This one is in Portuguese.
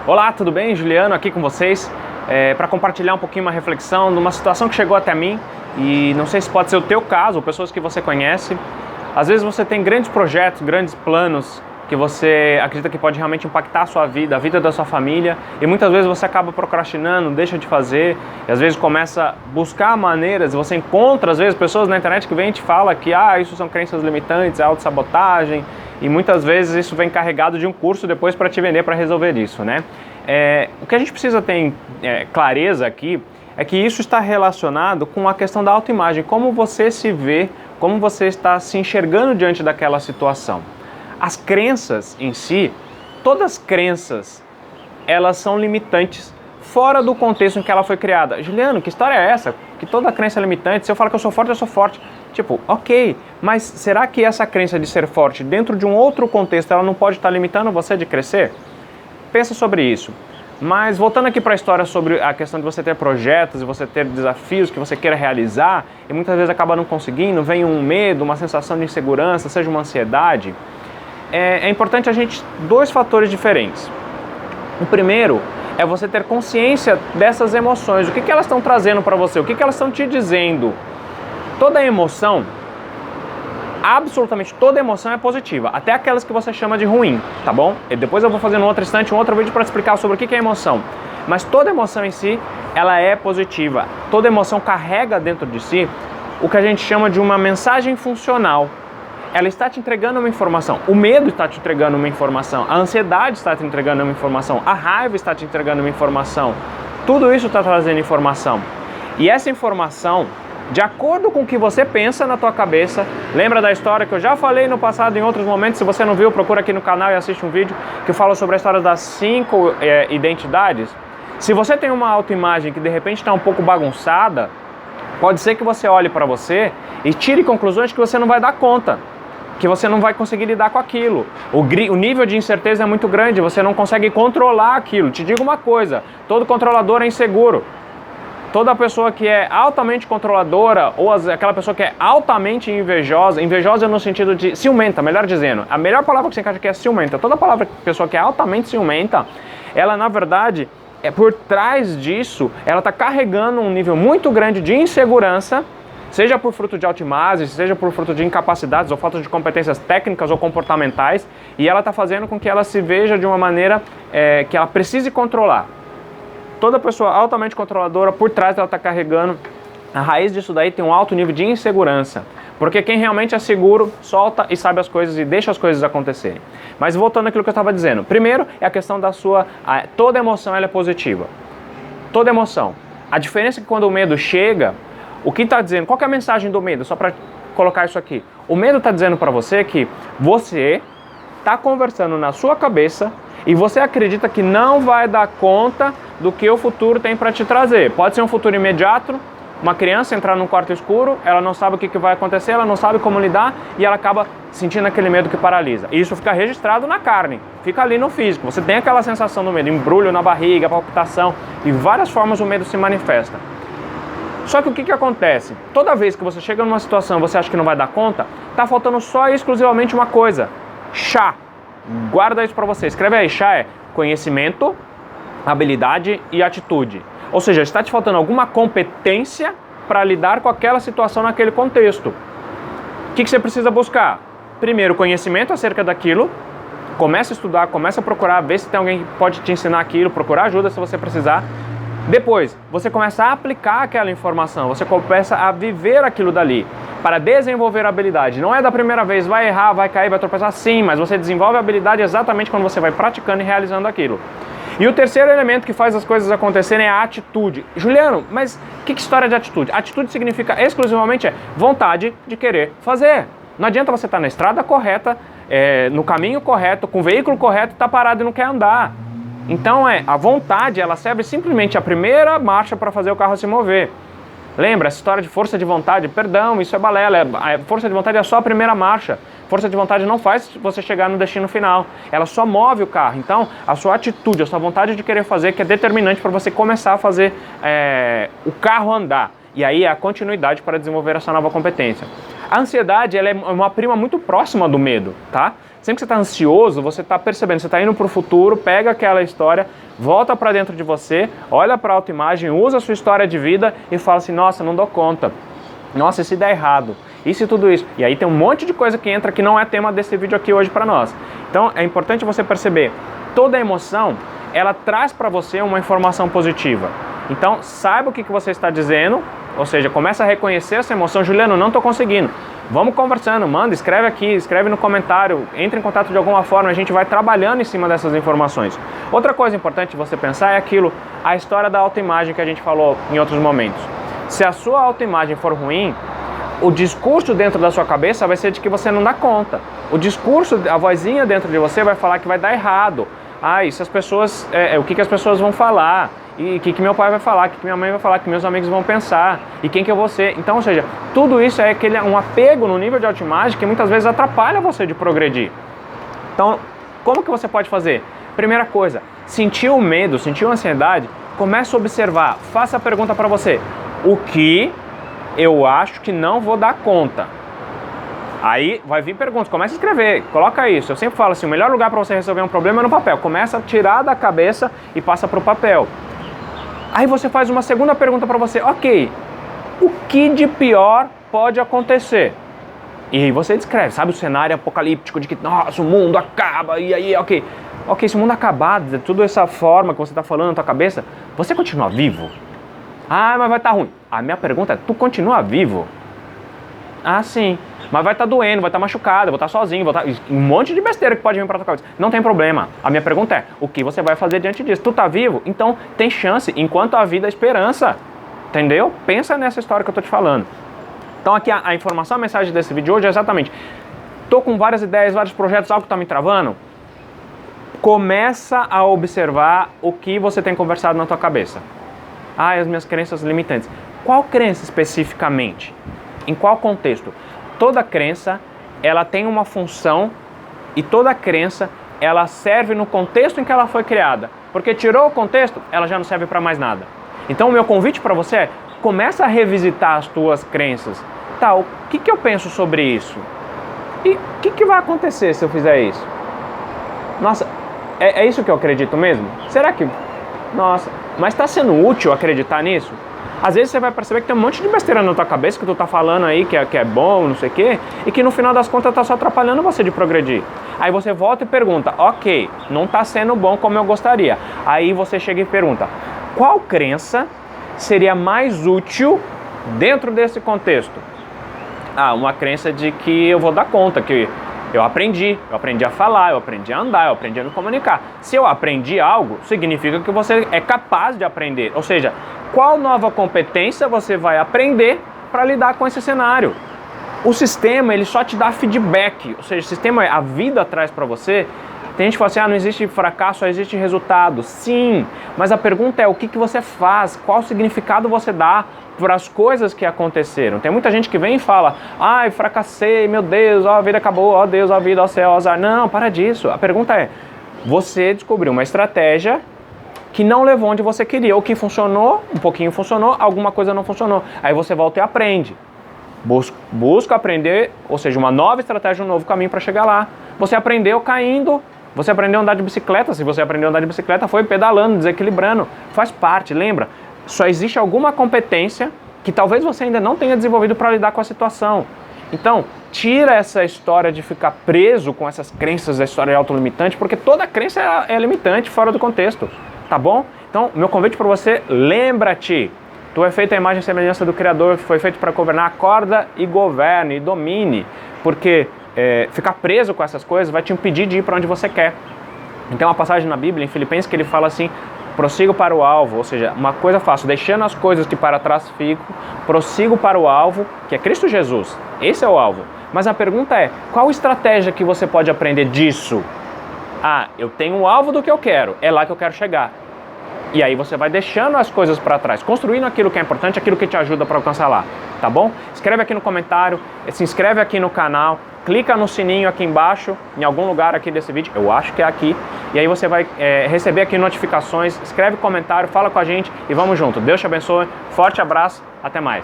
Olá, tudo bem? Juliano aqui com vocês para compartilhar um pouquinho uma reflexão de uma situação que chegou até mim e não sei se pode ser o teu caso ou pessoas que você conhece. Às vezes você tem grandes projetos, grandes planos que você acredita que pode realmente impactar a sua vida, a vida da sua família, e muitas vezes você acaba procrastinando, deixa de fazer, e às vezes começa a buscar maneiras, você encontra às vezes pessoas na internet que vêm e te falam que isso são crenças limitantes, é autossabotagem, e muitas vezes isso vem carregado de um curso depois para te vender para resolver isso, né? O que a gente precisa ter clareza aqui é que isso está relacionado com a questão da autoimagem, como você se vê, como você está se enxergando diante daquela situação. As crenças em si, todas as crenças, elas são limitantes fora do contexto em que ela foi criada. Juliano, que história é essa? Que toda crença é limitante, se eu falar que eu sou forte, eu sou forte. Tipo, ok, mas será que essa crença de ser forte dentro de um outro contexto, ela não pode estar limitando você de crescer? Pensa sobre isso. Mas voltando aqui para a história sobre a questão de você ter projetos e você ter desafios que você queira realizar e muitas vezes acaba não conseguindo, vem um medo, uma sensação de insegurança, seja uma ansiedade, é importante a gente dois fatores diferentes. O primeiro é você ter consciência dessas emoções, o que elas estão trazendo para você, o que elas estão te dizendo. Toda emoção, absolutamente toda emoção é positiva, até aquelas que você chama de ruim, tá bom? E depois eu vou fazer num outro instante um outro vídeo para explicar sobre o que é emoção. Mas toda emoção em si, ela é positiva. Toda emoção carrega dentro de si o que a gente chama de uma mensagem funcional. Ela está te entregando uma informação, o medo está te entregando uma informação, a ansiedade está te entregando uma informação, a raiva está te entregando uma informação. Tudo isso está trazendo informação. E essa informação, de acordo com o que você pensa na tua cabeça, lembra da história que eu já falei no passado em outros momentos, se você não viu, procura aqui no canal e assiste um vídeo que eu falo sobre a história das 5 identidades. Se você tem uma autoimagem que de repente está um pouco bagunçada, pode ser que você olhe para você e tire conclusões que você não vai dar conta, que você não vai conseguir lidar com aquilo. O nível de incerteza é muito grande, você não consegue controlar aquilo. Te digo uma coisa, todo controlador é inseguro. Toda pessoa que é altamente controladora ou aquela pessoa que é altamente invejosa no sentido de ciumenta, melhor dizendo, a melhor palavra que você encaixa aqui é ciumenta. Toda pessoa que é altamente ciumenta, ela na verdade, por trás disso, ela está carregando um nível muito grande de insegurança, seja por fruto de autoimagem, seja por fruto de incapacidades ou falta de competências técnicas ou comportamentais, e ela está fazendo com que ela se veja de uma maneira que ela precise controlar. Toda pessoa altamente controladora, por trás ela está carregando, a raiz disso daí tem um alto nível de insegurança. Porque quem realmente é seguro, solta e sabe as coisas e deixa as coisas acontecerem. Mas voltando àquilo que eu estava dizendo. Primeiro é a questão da toda emoção ela é positiva. Toda emoção. A diferença é que quando o medo chega, o que está dizendo, qual que é a mensagem do medo? Só para colocar isso aqui. O medo está dizendo para você que você está conversando na sua cabeça e você acredita que não vai dar conta do que o futuro tem para te trazer. Pode ser um futuro imediato, uma criança entrar num quarto escuro, ela não sabe o que vai acontecer, ela não sabe como lidar e ela acaba sentindo aquele medo que paralisa. E isso fica registrado na carne, fica ali no físico. Você tem aquela sensação do medo, embrulho na barriga, palpitação, e várias formas o medo se manifesta. Só que o que acontece? Toda vez que você chega numa situação e você acha que não vai dar conta, tá faltando só e exclusivamente uma coisa: chá. Guarda isso para você. Escreve aí, chá é conhecimento, habilidade e atitude. Ou seja, está te faltando alguma competência para lidar com aquela situação naquele contexto. O que você precisa buscar? Primeiro, conhecimento acerca daquilo. Começa a estudar, começa a procurar, ver se tem alguém que pode te ensinar aquilo, procurar ajuda se você precisar. Depois, você começa a aplicar aquela informação, você começa a viver aquilo dali, para desenvolver a habilidade. Não é da primeira vez, vai errar, vai cair, vai tropeçar, sim, mas você desenvolve a habilidade exatamente quando você vai praticando e realizando aquilo. E o terceiro elemento que faz as coisas acontecerem é a atitude. Juliano, mas que história de atitude? Atitude significa exclusivamente vontade de querer fazer. Não adianta você estar na estrada correta, no caminho correto, com o veículo correto, estar parado e não quer andar. Então a vontade, ela serve simplesmente a primeira marcha para fazer o carro se mover. Lembra, essa história de força de vontade? Perdão, isso é balela. A força de vontade é só a primeira marcha. Força de vontade não faz você chegar no destino final. Ela só move o carro. Então, a sua atitude, a sua vontade de querer fazer, que é determinante para você começar a fazer o carro andar. E aí é a continuidade para desenvolver essa nova competência. A ansiedade, ela é uma prima muito próxima do medo, tá? Sempre que você está ansioso, você está percebendo, você está indo para o futuro, pega aquela história, volta para dentro de você, olha para a autoimagem, usa a sua história de vida e fala assim, nossa, não dou conta. Nossa, e se der errado? Isso e tudo isso. E aí tem um monte de coisa que entra que não é tema desse vídeo aqui hoje para nós. Então é importante você perceber, toda emoção, ela traz para você uma informação positiva. Então saiba o que você está dizendo, ou seja, começa a reconhecer essa emoção. Juliano, não estou conseguindo. Vamos conversando, manda, escreve aqui, escreve no comentário, entre em contato de alguma forma, a gente vai trabalhando em cima dessas informações. Outra coisa importante você pensar é a história da autoimagem que a gente falou em outros momentos. Se a sua autoimagem for ruim, o discurso dentro da sua cabeça vai ser de que você não dá conta. O discurso, a vozinha dentro de você vai falar que vai dar errado. Se as pessoas, o que as pessoas vão falar, e o que meu pai vai falar, o que minha mãe vai falar, o que meus amigos vão pensar, e quem que eu vou ser. Então, ou seja, tudo isso é um apego no nível de autoimagem que muitas vezes atrapalha você de progredir. Então, como que você pode fazer? Primeira coisa, sentiu medo, sentiu ansiedade, comece a observar, faça a pergunta para você, o que eu acho que não vou dar conta? Aí vai vir perguntas, começa a escrever, coloca isso. Eu sempre falo assim, o melhor lugar para você resolver um problema é no papel. Começa a tirar da cabeça e passa para o papel. Aí você faz uma segunda pergunta para você, ok, o que de pior pode acontecer? E aí você descreve, sabe o cenário apocalíptico de que, nossa, o mundo acaba, e aí, ok, se o mundo acabar, de toda essa forma que você está falando na tua cabeça, você continua vivo? Mas vai estar ruim. A minha pergunta é, tu continua vivo? Sim. Mas vai estar doendo, vai estar machucado, vou estar sozinho, um monte de besteira que pode vir para tua cabeça. Não tem problema. A minha pergunta é, o que você vai fazer diante disso? Tu tá vivo? Então tem chance, enquanto a vida é esperança. Entendeu? Pensa nessa história que eu tô te falando. Então aqui a informação, a mensagem desse vídeo hoje é exatamente, tô com várias ideias, vários projetos, algo que tá me travando. Começa a observar o que você tem conversado na tua cabeça. As minhas crenças limitantes. Qual crença especificamente? Em qual contexto? Toda crença, ela tem uma função e toda crença, ela serve no contexto em que ela foi criada. Porque tirou o contexto, ela já não serve para mais nada. Então o meu convite para você é, começa a revisitar as tuas crenças. O que eu penso sobre isso? E o que vai acontecer se eu fizer isso? Nossa, é isso que eu acredito mesmo? Será que... Nossa, mas está sendo útil acreditar nisso? Às vezes você vai perceber que tem um monte de besteira na tua cabeça que tu tá falando aí, que é bom, não sei o quê, e que no final das contas tá só atrapalhando você de progredir. Aí você volta e pergunta, ok, não tá sendo bom como eu gostaria. Aí você chega e pergunta, qual crença seria mais útil dentro desse contexto? Uma crença de que eu vou dar conta, que eu aprendi a falar, eu aprendi a andar, eu aprendi a me comunicar. Se eu aprendi algo, significa que você é capaz de aprender. Ou seja, qual nova competência você vai aprender para lidar com esse cenário? O sistema, ele só te dá feedback. Ou seja, o sistema, a vida traz para você. Tem gente que fala assim, não existe fracasso, só existe resultado. Sim, mas a pergunta é o que você faz? Qual significado você dá para as coisas que aconteceram? Tem muita gente que vem e fala, fracassei, meu Deus, a vida acabou, Deus, a vida, céu, azar. Não, para disso. A pergunta é, você descobriu uma estratégia que não levou onde você queria, ou que funcionou, um pouquinho funcionou, alguma coisa não funcionou. Aí você volta e aprende. Busca aprender, ou seja, uma nova estratégia, um novo caminho para chegar lá. Você aprendeu caindo, você aprendeu a andar de bicicleta, se você aprendeu a andar de bicicleta, foi pedalando, desequilibrando. Faz parte, lembra? Só existe alguma competência que talvez você ainda não tenha desenvolvido para lidar com a situação. Então, tira essa história de ficar preso com essas crenças da história autolimitante, porque toda crença é limitante fora do contexto. Tá bom? Então, meu convite para você, lembra-te, tu é feito à imagem e semelhança do Criador, foi feito para governar, acorda e governe, e domine, porque ficar preso com essas coisas vai te impedir de ir para onde você quer. Então, uma passagem na Bíblia, em Filipenses, que ele fala assim, prossigo para o alvo, ou seja, uma coisa fácil, deixando as coisas que para trás fico, prossigo para o alvo, que é Cristo Jesus, esse é o alvo. Mas a pergunta é, qual estratégia que você pode aprender disso? Eu tenho um alvo do que eu quero, é lá que eu quero chegar. E aí você vai deixando as coisas para trás, construindo aquilo que é importante, aquilo que te ajuda para alcançar lá, tá bom? Escreve aqui no comentário, se inscreve aqui no canal, clica no sininho aqui embaixo, em algum lugar aqui desse vídeo, eu acho que é aqui, e aí você vai receber aqui notificações, escreve comentário, fala com a gente e vamos junto. Deus te abençoe, forte abraço, até mais.